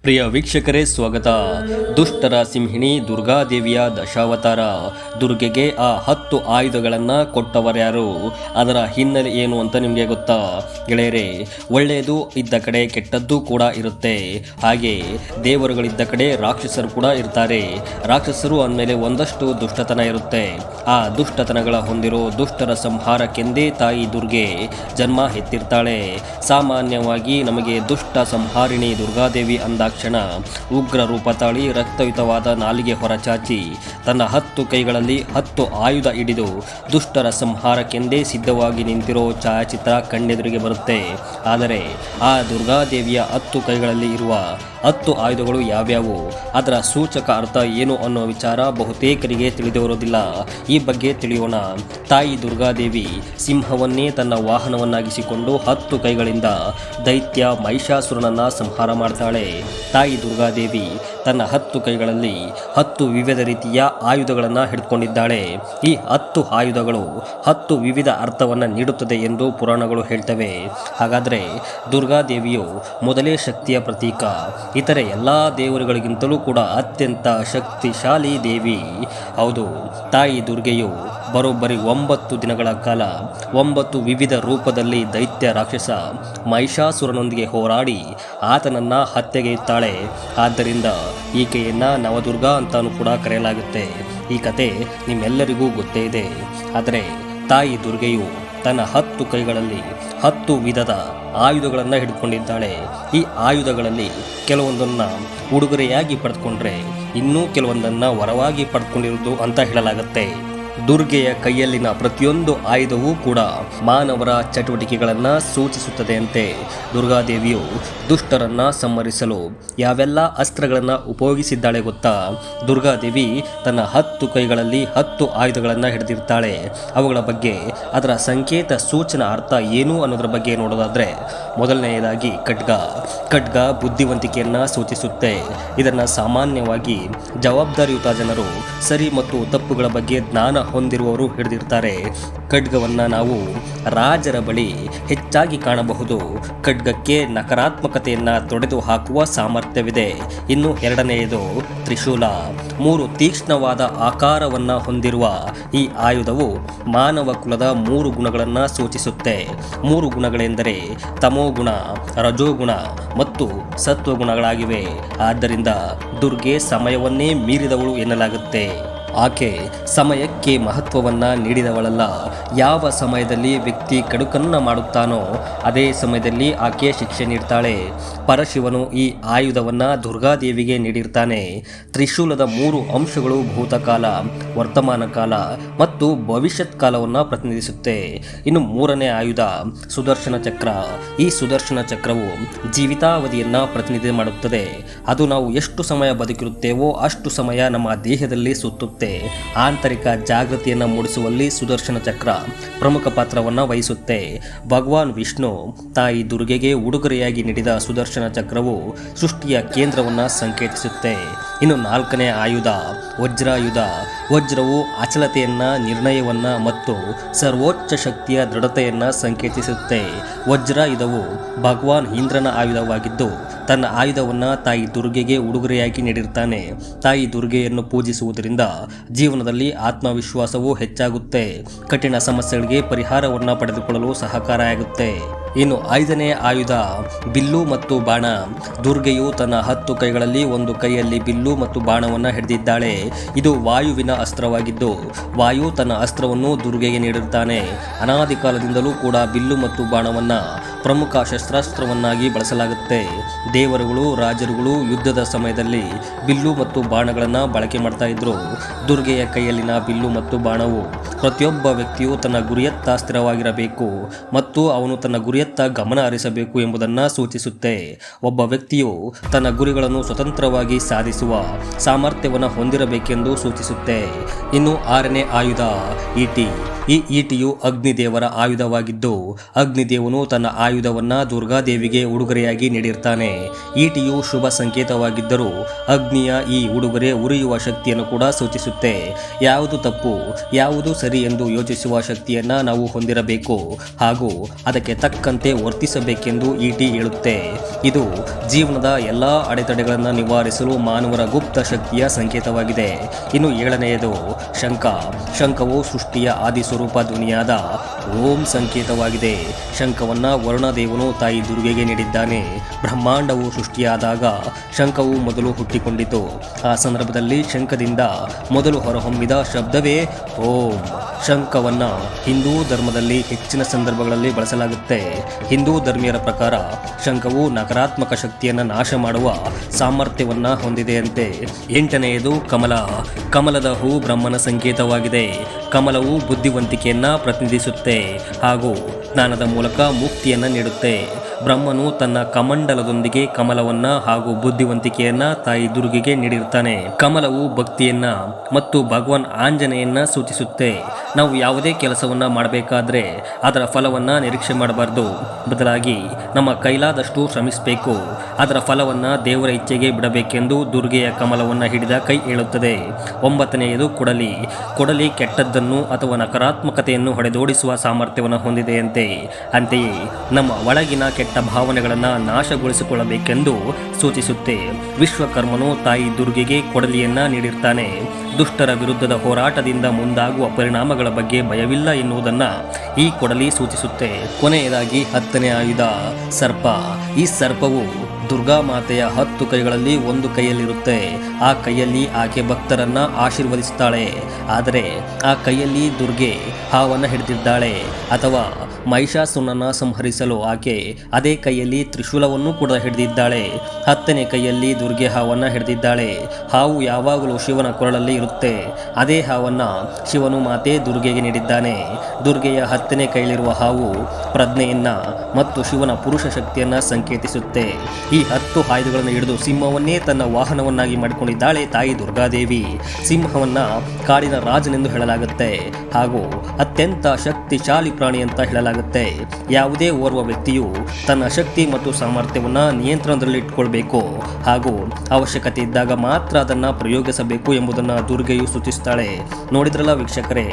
ಪ್ರಿಯ ವೀಕ್ಷಕರೇ, ಸ್ವಾಗತ. ದುಷ್ಟರ ಸಿಂಹಿಣಿ ದುರ್ಗಾದೇವಿಯ ದಶಾವತಾರ. ದುರ್ಗೆಗೆ ಆ 10 ಆಯುಧಗಳನ್ನು ಕೊಟ್ಟವರ್ಯಾರು? ಅದರ ಹಿನ್ನೆಲೆ ಏನು ಅಂತ ನಿಮಗೆ ಗೊತ್ತಾ ಗೆಳೆಯರೇ? ಒಳ್ಳೆಯದು ಇದ್ದ ಕಡೆ ಕೆಟ್ಟದ್ದು ಕೂಡ ಇರುತ್ತೆ. ಹಾಗೆ ದೇವರುಗಳಿದ್ದ ಕಡೆ ರಾಕ್ಷಸರು ಕೂಡ ಇರ್ತಾರೆ. ರಾಕ್ಷಸರು ಅಂದಮೇಲೆ ಒಂದಷ್ಟು ದುಷ್ಟತನ ಇರುತ್ತೆ. ಆ ದುಷ್ಟತನಗಳ ಹೊಂದಿರೋ ದುಷ್ಟರ ಸಂಹಾರಕ್ಕೆಂದೇ ತಾಯಿ ದುರ್ಗೆ ಜನ್ಮ ಎತ್ತಿರ್ತಾಳೆ. ಸಾಮಾನ್ಯವಾಗಿ ನಮಗೆ ದುಷ್ಟ ಸಂಹಾರಿಣಿ ದುರ್ಗಾದೇವಿ ಅಂದಾಕ್ಷಣ ಉಗ್ರ ರೂಪ ತಾಳಿ ರಕ್ತಯುತವಾದ ನಾಲಿಗೆ ಹೊರಚಾಚಿ ತನ್ನ 10 ಕೈಗಳಲ್ಲಿ 10 ಆಯುಧ ಹಿಡಿದು ದುಷ್ಟರ ಸಂಹಾರಕ್ಕೆಂದೇ ಸಿದ್ಧವಾಗಿ ನಿಂತಿರೋ ಛಾಯಾಚಿತ್ರ ಕಣ್ಣೆದುರಿಗೆ ಬರುತ್ತೆ. ಆದರೆ ಆ ದುರ್ಗಾದೇವಿಯ 10 ಕೈಗಳಲ್ಲಿ ಇರುವ 10 ಆಯುಧಗಳು ಯಾವ್ಯಾವು, ಅದರ ಸೂಚಕ ಅರ್ಥ ಏನು ಅನ್ನೋ ವಿಚಾರ ಬಹುತೇಕರಿಗೆ ತಿಳಿದಿರೋದಿಲ್ಲ. ಈ ಬಗ್ಗೆ ತಿಳಿಯೋಣ. ತಾಯಿ ದುರ್ಗಾದೇವಿ ಸಿಂಹವನ್ನೇ ತನ್ನ ವಾಹನವನ್ನಾಗಿಸಿಕೊಂಡು 10 ಕೈಗಳಿಂದ ದೈತ್ಯ ಮಹಿಷಾಸುರನನ್ನ ಸಂಹಾರ ಮಾಡ್ತಾಳೆ. ತಾಯಿ ದುರ್ಗಾದೇವಿ ತನ್ನ 10 ಕೈಗಳಲ್ಲಿ 10 ವಿವಿಧ ರೀತಿಯ ಆಯುಧಗಳನ್ನು ಹಿಡಿದುಕೊಂಡಿದ್ದಾಳೆ. ಈ 10 ಆಯುಧಗಳು 10 ವಿವಿಧ ಅರ್ಥವನ್ನು ನೀಡುತ್ತದೆ ಎಂದು ಪುರಾಣಗಳು ಹೇಳ್ತವೆ. ಹಾಗಾದರೆ ದುರ್ಗಾದೇವಿಯು ಮೊದಲೇ ಶಕ್ತಿಯ ಪ್ರತೀಕ. ಇತರೆ ಎಲ್ಲ ದೇವರುಗಳಿಗಿಂತಲೂ ಕೂಡ ಅತ್ಯಂತ ಶಕ್ತಿಶಾಲಿ ದೇವಿ. ಹೌದು, ತಾಯಿ ದುರ್ಗೆಯು ಬರೋಬ್ಬರಿ 9 ದಿನಗಳ ಕಾಲ 9 ವಿವಿಧ ರೂಪದಲ್ಲಿ ದೈತ್ಯ ರಾಕ್ಷಸ ಮಹಿಷಾಸುರನೊಂದಿಗೆ ಹೋರಾಡಿ ಆತನನ್ನ ಹತ್ಯೆಗೈಯುತ್ತಾಳೆ. ಆದ್ದರಿಂದ ಈಕೆಯನ್ನ ನವದುರ್ಗಾ ಅಂತಾನೂ ಕೂಡ ಕರೆಯಲಾಗುತ್ತೆ. ಈ ಕತೆ ನಿಮ್ಮೆಲ್ಲರಿಗೂ ಗೊತ್ತೇ ಇದೆ. ಆದರೆ ತಾಯಿ ದುರ್ಗೆಯು ತನ್ನ 10 ಕೈಗಳಲ್ಲಿ 10 ವಿಧದ ಆಯುಧಗಳನ್ನು ಹಿಡಿದುಕೊಂಡಿದ್ದಾಳೆ. ಈ ಆಯುಧಗಳಲ್ಲಿ ಕೆಲವೊಂದನ್ನು ಉಡುಗೊರೆಯಾಗಿ ಪಡೆದುಕೊಂಡ್ರೆ ಇನ್ನೂ ಕೆಲವೊಂದನ್ನು ವರವಾಗಿ ಪಡೆದುಕೊಂಡಿರುವುದು ಅಂತ ಹೇಳಲಾಗುತ್ತೆ. ದುರ್ಗೆಯ ಕೈಯಲ್ಲಿನ ಪ್ರತಿಯೊಂದು ಆಯುಧವೂ ಕೂಡ ಮಾನವರ ಚಟುವಟಿಕೆಗಳನ್ನು ಸೂಚಿಸುತ್ತದೆಯಂತೆ. ದುರ್ಗಾದೇವಿಯು ದುಷ್ಟರನ್ನ ಸಂಹರಿಸಲು ಯಾವೆಲ್ಲ ಅಸ್ತ್ರಗಳನ್ನು ಉಪಯೋಗಿಸಿದ್ದಾಳೆ ಗೊತ್ತಾ? ದುರ್ಗಾದೇವಿ ತನ್ನ 10 ಕೈಗಳಲ್ಲಿ 10 ಆಯುಧಗಳನ್ನು ಹಿಡಿದಿರ್ತಾಳೆ. ಅವುಗಳ ಬಗ್ಗೆ, ಅದರ ಸಂಕೇತ ಸೂಚನಾ ಅರ್ಥ ಏನು ಅನ್ನೋದ್ರ ಬಗ್ಗೆ ನೋಡೋದಾದ್ರೆ, ಮೊದಲನೆಯದಾಗಿ ಖಡ್ಗ ಬುದ್ಧಿವಂತಿಕೆಯನ್ನು ಸೂಚಿಸುತ್ತೆ. ಇದನ್ನು ಸಾಮಾನ್ಯವಾಗಿ ಜವಾಬ್ದಾರಿಯುತ ಜನರು ಸರಿ ಮತ್ತು ತಪ್ಪುಗಳ ಬಗ್ಗೆ ಜ್ಞಾನ ಹೊಂದಿರುವವರು ಹಿಡಿದಿರ್ತಾರೆ. ಖಡ್ಗವನ್ನು ನಾವು ರಾಜರ ಬಳಿ ಹೆಚ್ಚಾಗಿ ಕಾಣಬಹುದು. ಖಡ್ಗಕ್ಕೆ ನಕಾರಾತ್ಮಕತೆಯನ್ನು ತೊಡೆದು ಹಾಕುವ ಸಾಮರ್ಥ್ಯವಿದೆ. ಇನ್ನು ಎರಡನೆಯದು ತ್ರಿಶೂಲ. 3 ತೀಕ್ಷ್ಣವಾದ ಆಕಾರವನ್ನು ಹೊಂದಿರುವ ಈ ಆಯುಧವು ಮಾನವ ಕುಲದ 3 ಗುಣಗಳನ್ನು ಸೂಚಿಸುತ್ತೆ. 3 ಗುಣಗಳೆಂದರೆ ತಮೋಗುಣ, ರಜೋಗುಣ ಮತ್ತು ಸತ್ವಗುಣಗಳಾಗಿವೆ. ಆದ್ದರಿಂದ ದುರ್ಗೆ ಸಮಯವನ್ನೇ ಮೀರಿದವಳು ಎನ್ನಲಾಗುತ್ತೆ. ಆಕೆ ಸಮಯಕ್ಕೆ ಮಹತ್ವವನ್ನು ನೀಡಿದವಳಲ್ಲ. ಯಾವ ಸಮಯದಲ್ಲಿ ವ್ಯಕ್ತಿ ಕಡುಕನ್ನು ಮಾಡುತ್ತಾನೋ ಅದೇ ಸಮಯದಲ್ಲಿ ಆಕೆ ಶಿಕ್ಷೆ ನೀಡ್ತಾಳೆ. ಪರಶಿವನು ಈ ಆಯುಧವನ್ನು ದುರ್ಗಾದೇವಿಗೆ ನೀಡಿರ್ತಾನೆ. ತ್ರಿಶೂಲದ 3 ಅಂಶಗಳು ಭೂತಕಾಲ, ವರ್ತಮಾನ ಕಾಲ ಮತ್ತು ಭವಿಷ್ಯತ್ ಕಾಲವನ್ನು ಪ್ರತಿನಿಧಿಸುತ್ತೆ. ಇನ್ನು 3ನೇ ಆಯುಧ ಸುದರ್ಶನ ಚಕ್ರ. ಈ ಸುದರ್ಶನ ಚಕ್ರವು ಜೀವಿತಾವಧಿಯನ್ನು ಪ್ರತಿನಿಧಿ ಮಾಡುತ್ತದೆ. ಅದು ನಾವು ಎಷ್ಟು ಸಮಯ ಬದುಕಿರುತ್ತೇವೋ ಅಷ್ಟು ಸಮಯ ನಮ್ಮ ದೇಹದಲ್ಲಿ ಸುತ್ತುತ್ತೆ. ಆಂತರಿಕ ಜಾಗೃತಿಯನ್ನು ಮೂಡಿಸುವಲ್ಲಿ ಸುದರ್ಶನ ಚಕ್ರ ಪ್ರಮುಖ ಪಾತ್ರವನ್ನು ವಹಿಸುತ್ತೆ. ಭಗವಾನ್ ವಿಷ್ಣು ತಾಯಿ ದುರ್ಗೆಗೆ ಉಡುಗೊರೆಯಾಗಿ ನೀಡಿದ ಸುದರ್ಶನ ಚಕ್ರವು ಸೃಷ್ಟಿಯ ಕೇಂದ್ರವನ್ನು ಸಂಕೇತಿಸುತ್ತೆ. ಇನ್ನು 4ನೇ ಆಯುಧ ವಜ್ರಾಯುಧ. ವಜ್ರವು ಅಚಲತೆಯನ್ನ, ನಿರ್ಣಯವನ್ನ ಮತ್ತು ಸರ್ವೋಚ್ಚ ಶಕ್ತಿಯ ದೃಢತೆಯನ್ನು ಸಂಕೇತಿಸುತ್ತೆ. ವಜ್ರಾಯುಧವು ಭಗವಾನ್ ಇಂದ್ರನ ಆಯುಧವಾಗಿದ್ದು ತನ್ನ ಆಯುಧವನ್ನು ತಾಯಿ ದುರ್ಗೆಗೆ ಉಡುಗೊರೆಯಾಗಿ ನೀಡಿರ್ತಾನೆ. ತಾಯಿ ದುರ್ಗೆಯನ್ನು ಪೂಜಿಸುವುದರಿಂದ ಜೀವನದಲ್ಲಿ ಆತ್ಮವಿಶ್ವಾಸವು ಹೆಚ್ಚಾಗುತ್ತೆ. ಕಠಿಣ ಸಮಸ್ಯೆಗಳಿಗೆ ಪರಿಹಾರವನ್ನು ಪಡೆದುಕೊಳ್ಳಲು ಸಹಕಾರಿಯಾಗುತ್ತೆ. ಇನ್ನು 5ನೇ ಆಯುಧ ಬಿಲ್ಲು ಮತ್ತು ಬಾಣ. ದುರ್ಗೆಯು ತನ್ನ 10 ಕೈಗಳಲ್ಲಿ 1 ಕೈಯಲ್ಲಿ ಬಿಲ್ಲು ಮತ್ತು ಬಾಣವನ್ನು ಹಿಡಿದಿದ್ದಾಳೆ. ಇದು ವಾಯುವಿನ ಅಸ್ತ್ರವಾಗಿದ್ದು ವಾಯು ತನ್ನ ಅಸ್ತ್ರವನ್ನು ದುರ್ಗೆಗೆ ನೀಡಿರ್ತಾನೆ. ಅನಾದಿ ಕಾಲದಿಂದಲೂ ಕೂಡ ಬಿಲ್ಲು ಮತ್ತು ಬಾಣವನ್ನು ಪ್ರಮುಖ ಶಸ್ತ್ರಾಸ್ತ್ರವನ್ನಾಗಿ ಬಳಸಲಾಗುತ್ತೆ. ದೇವರುಗಳು, ರಾಜರುಗಳು ಯುದ್ಧದ ಸಮಯದಲ್ಲಿ ಬಿಲ್ಲು ಮತ್ತು ಬಾಣಗಳನ್ನು ಬಳಕೆ ಮಾಡ್ತಾ ಇದ್ರು. ದುರ್ಗೆಯ ಕೈಯಲ್ಲಿನ ಬಿಲ್ಲು ಮತ್ತು ಬಾಣವು ಪ್ರತಿಯೊಬ್ಬ ವ್ಯಕ್ತಿಯು ತನ್ನ ಗುರಿಯತ್ತ ಸ್ಥಿರವಾಗಿರಬೇಕು ಮತ್ತು ಅವನು ತನ್ನ ಗುರಿಯತ್ತ ಗಮನ ಹರಿಸಬೇಕು ಎಂಬುದನ್ನು ಸೂಚಿಸುತ್ತೆ. ಒಬ್ಬ ವ್ಯಕ್ತಿಯು ತನ್ನ ಗುರಿಗಳನ್ನು ಸ್ವತಂತ್ರವಾಗಿ ಸಾಧಿಸುವ ಸಾಮರ್ಥ್ಯವನ್ನು ಹೊಂದಿರಬೇಕೆಂದು ಸೂಚಿಸುತ್ತೆ. ಇನ್ನು 6ನೇ ಆಯುಧ ಈಟಿ. ಈ ಈಟಿಯು ಅಗ್ನಿದೇವರ ಆಯುಧವಾಗಿದ್ದು ಅಗ್ನಿದೇವನು ತನ್ನ ಆಯುಧವನ್ನ ದುರ್ಗಾದೇವಿಗೆ ಉಡುಗೊರೆಯಾಗಿ ನೀಡಿರ್ತಾನೆ. ಈಟಿಯು ಶುಭ ಸಂಕೇತವಾಗಿದ್ದರೂ ಅಗ್ನಿಯ ಈ ಉಡುಗೊರೆ ಉರಿಯುವ ಶಕ್ತಿಯನ್ನು ಕೂಡ ಸೂಚಿಸುತ್ತೆ. ಯಾವುದು ತಪ್ಪು ಯಾವುದು ಸರಿ ಎಂದು ಯೋಚಿಸುವ ಶಕ್ತಿಯನ್ನ ನಾವು ಹೊಂದಿರಬೇಕು ಹಾಗೂ ಅದಕ್ಕೆ ತಕ್ಕಂತೆ ವರ್ತಿಸಬೇಕೆಂದು ಈಟಿ ಹೇಳುತ್ತೆ. ಇದು ಜೀವನದ ಎಲ್ಲಾ ಅಡೆತಡೆಗಳನ್ನು ನಿವಾರಿಸಲು ಮಾನವರ ಗುಪ್ತ ಶಕ್ತಿಯ ಸಂಕೇತವಾಗಿದೆ. ಇನ್ನು 7ನೆಯದು ಶಂಖ. ಶಂಖವು ಸೃಷ್ಟಿಯ ಆದಿ ಸ್ವರೂಪ ಧ್ವನಿಯಾದ ಓಂ ಸಂಕೇತವಾಗಿದೆ. ಶಂಖವನ್ನ ವರುಣದೇವನು ತಾಯಿ ದುರ್ಗೆಗೆ ನೀಡಿದ್ದಾನೆ. ಬ್ರಹ್ಮಾಂಡವು ಸೃಷ್ಟಿಯಾದಾಗ ಶಂಖವು ಮೊದಲು ಹುಟ್ಟಿಕೊಂಡಿತು. ಆ ಸಂದರ್ಭದಲ್ಲಿ ಶಂಖದಿಂದ ಮೊದಲು ಹೊರಹೊಮ್ಮಿದ ಶಬ್ದವೇ ಓಂ. ಶಂಖವನ್ನ ಹಿಂದೂ ಧರ್ಮದಲ್ಲಿ ಹೆಚ್ಚಿನ ಸಂದರ್ಭಗಳಲ್ಲಿ ಬಳಸಲಾಗುತ್ತೆ. ಹಿಂದೂ ಧರ್ಮೀಯರ ಪ್ರಕಾರ ಶಂಖವು ನಕಾರಾತ್ಮಕ ಶಕ್ತಿಯನ್ನು ನಾಶ ಮಾಡುವ ಸಾಮರ್ಥ್ಯವನ್ನ ಹೊಂದಿದೆಯಂತೆ. 8ನೆಯದು ಕಮಲ. ಕಮಲದ ಹೂ ಬ್ರಹ್ಮನ ಸಂಕೇತವಾಗಿದೆ. ಕಮಲವು ಬುದ್ಧಿವಂತಿಕೆಯನ್ನ ಪ್ರತಿನಿಧಿಸುತ್ತೆ ಹಾಗೂ ಜ್ಞಾನದ ಮೂಲಕ ಮುಕ್ತಿಯನ್ನ ನೀಡುತ್ತೆ. ಬ್ರಹ್ಮನು ತನ್ನ ಕಮಂಡಲದೊಂದಿಗೆ ಕಮಲವನ್ನ ಹಾಗೂ ಬುದ್ಧಿವಂತಿಕೆಯನ್ನ ತಾಯಿ ದುರ್ಗೆಗೆ ನೀಡಿರ್ತಾನೆ. ಕಮಲವು ಭಕ್ತಿಯನ್ನ ಮತ್ತು ಭಗವಾನ್ ಆಂಜನೇಯನ್ನ ಸೂಚಿಸುತ್ತೆ. ನಾವು ಯಾವುದೇ ಕೆಲಸವನ್ನ ಮಾಡಬೇಕಾದ್ರೆ ಅದರ ಫಲವನ್ನ ನಿರೀಕ್ಷೆ ಮಾಡಬಾರ್ದು. ಬದಲಾಗಿ ನಮ್ಮ ಕೈಲಾದಷ್ಟು ಶ್ರಮಿಸಬೇಕು. ಅದರ ಫಲವನ್ನ ದೇವರ ಇಚ್ಛೆಗೆ ಬಿಡಬೇಕೆಂದು ದುರ್ಗೆಯ ಕಮಲವನ್ನ ಹಿಡಿದ ಕೈ ಹೇಳುತ್ತದೆ. 9ನೆಯದು ಕೊಡಲಿ. ಕೊಡಲಿ ಕೆಟ್ಟದ್ದನ್ನು ಅಥವಾ ನಕಾರಾತ್ಮಕತೆಯನ್ನು ಹೊಡೆದೋಡಿಸುವ ಸಾಮರ್ಥ್ಯವನ್ನು ಹೊಂದಿದೆಯಂತೆ. ಅಂತೆಯೇ ನಮ್ಮ ಒಳಗಿನ ಕೆಟ್ಟ ಭಾವನೆಗಳನ್ನು ನಾಶಗೊಳಿಸಿಕೊಳ್ಳಬೇಕೆಂದು ಸೂಚಿಸುತ್ತೆ. ವಿಶ್ವಕರ್ಮನು ತಾಯಿ ದುರ್ಗೆಗೆ ಕೊಡಲಿಯನ್ನ ನೀಡಿರ್ತಾನೆ. ದುಷ್ಟರ ವಿರುದ್ಧದ ಹೋರಾಟದಿಂದ ಮುಂದಾಗುವ ಪರಿಣಾಮಗಳ ಬಗ್ಗೆ ಭಯವಿಲ್ಲ ಎನ್ನುವುದನ್ನ ಈ ಕೊಡಲಿ ಸೂಚಿಸುತ್ತೆ. ಕೊನೆಯದಾಗಿ 10ನೇ ಆಯುಧ ಸರ್ಪ. ಈ ಸರ್ಪವು ದುರ್ಗಾ ಮಾತೆಯ 10 ಕೈಗಳಲ್ಲಿ ಒಂದು ಕೈಯಲ್ಲಿರುತ್ತೆ. ಆ ಕೈಯಲ್ಲಿ ಆಕೆ ಭಕ್ತರನ್ನ ಆಶೀರ್ವದಿಸುತ್ತಾಳೆ. ಆದರೆ ಆ ಕೈಯಲ್ಲಿ ದುರ್ಗೆ ಹಾವನ್ನು ಹಿಡಿದಿದ್ದಾಳೆ ಅಥವಾ ಮಹಿಷಾಸುರನನ್ನ ಸಂಹರಿಸಲು ಆಕೆ ಅದೇ ಕೈಯಲ್ಲಿ ತ್ರಿಶೂಲವನ್ನು ಕೂಡ ಹಿಡಿದಿದ್ದಾಳೆ. 10ನೇ ಕೈಯಲ್ಲಿ ದುರ್ಗೆ ಹಾವನ್ನು ಹಿಡಿದಿದ್ದಾಳೆ. ಹಾವು ಯಾವಾಗಲೂ ಶಿವನ ಕೊರಳಲ್ಲಿ ಇರುತ್ತೆ. ಅದೇ ಹಾವನ್ನ ಶಿವನು ಮಾತೆ ದುರ್ಗೆಗೆ ನೀಡಿದ್ದಾನೆ. ದುರ್ಗೆಯ 10ನೇ ಕೈಯಲ್ಲಿರುವ ಹಾವು ಪ್ರಜ್ಞೆಯನ್ನ ಮತ್ತು ಶಿವನ ಪುರುಷ ಶಕ್ತಿಯನ್ನ ಸಂಕೇತಿಸುತ್ತೆ. ಈ 10 ಆಯುಧಗಳನ್ನು ಹಿಡಿದು ಸಿಂಹವನ್ನೇ ತನ್ನ ವಾಹನವನ್ನಾಗಿ ಮಾಡಿಕೊಂಡಿದ್ದಾಳೆ ತಾಯಿ ದುರ್ಗಾದೇವಿ. ಸಿಂಹವನ್ನ ಕಾಡಿನ ರಾಜನೆಂದು ಹೇಳಲಾಗುತ್ತೆ ಹಾಗೂ ಅತ್ಯಂತ ಶಕ್ತಿಶಾಲಿ ಪ್ರಾಣಿ ಅಂತ ಹೇಳಲಾಗುತ್ತೆ. ಯಾವುದೇ ಓರ್ವ ವ್ಯಕ್ತಿಯು ತನ್ನ ಶಕ್ತಿ ಮತ್ತು ಸಾಮರ್ಥ್ಯವನ್ನ ನಿಯಂತ್ರಣದಲ್ಲಿ ಇಟ್ಕೊಳ್ಬೇಕು ಹಾಗೂ ಅವಶ್ಯಕತೆ ಇದ್ದಾಗ ಮಾತ್ರ ಅದನ್ನ ಪ್ರಯೋಗಿಸಬೇಕು ಎಂಬುದನ್ನು ದುರ್ಗೆಯು ಸೂಚಿಸುತ್ತಾಳೆ. ನೋಡಿದ್ರಲ್ಲ ವೀಕ್ಷಕರೇ,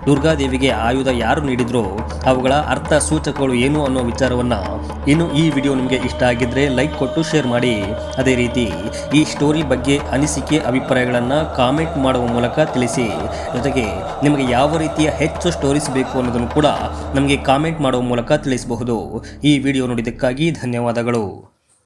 ದುರ್ಗಾದೇವಿಗೆ ಆಯುಧ ಯಾರು ನೀಡಿದ್ರು ಅವುಗಳ ಅರ್ಥ ಸೂಚಕಗಳು ಏನು ಅನ್ನೋ ವಿಚಾರವನ್ನ. ಇನ್ನು ಈ ವಿಡಿಯೋ ನಿಮಗೆ ಇಷ್ಟ ಆಗಿದ್ರೆ ಲೈಕ್ ಕೊಟ್ಟು ಶೇರ್ ಮಾಡಿ. ಅದೇ ರೀತಿ ಈ ಸ್ಟೋರಿ ಬಗ್ಗೆ ಅನಿಸಿಕೆ ಅಭಿಪ್ರಾಯಗಳನ್ನು ಕಾಮೆಂಟ್ ಮಾಡುವ ಮೂಲಕ ತಿಳಿಸಿ. ಜೊತೆಗೆ ನಿಮಗೆ ಯಾವ ರೀತಿಯ ಹೆಚ್ಚು ಸ್ಟೋರೀಸ್ ಬೇಕು ಅನ್ನೋದನ್ನು ಕೂಡ ನಮಗೆ ಕಾಮೆಂಟ್ ಮಾಡುವ ಮೂಲಕ ತಿಳಿಸಬಹುದು. ಈ ವಿಡಿಯೋ ನೋಡಿದ್ದಕ್ಕಾಗಿ ಧನ್ಯವಾದಗಳು.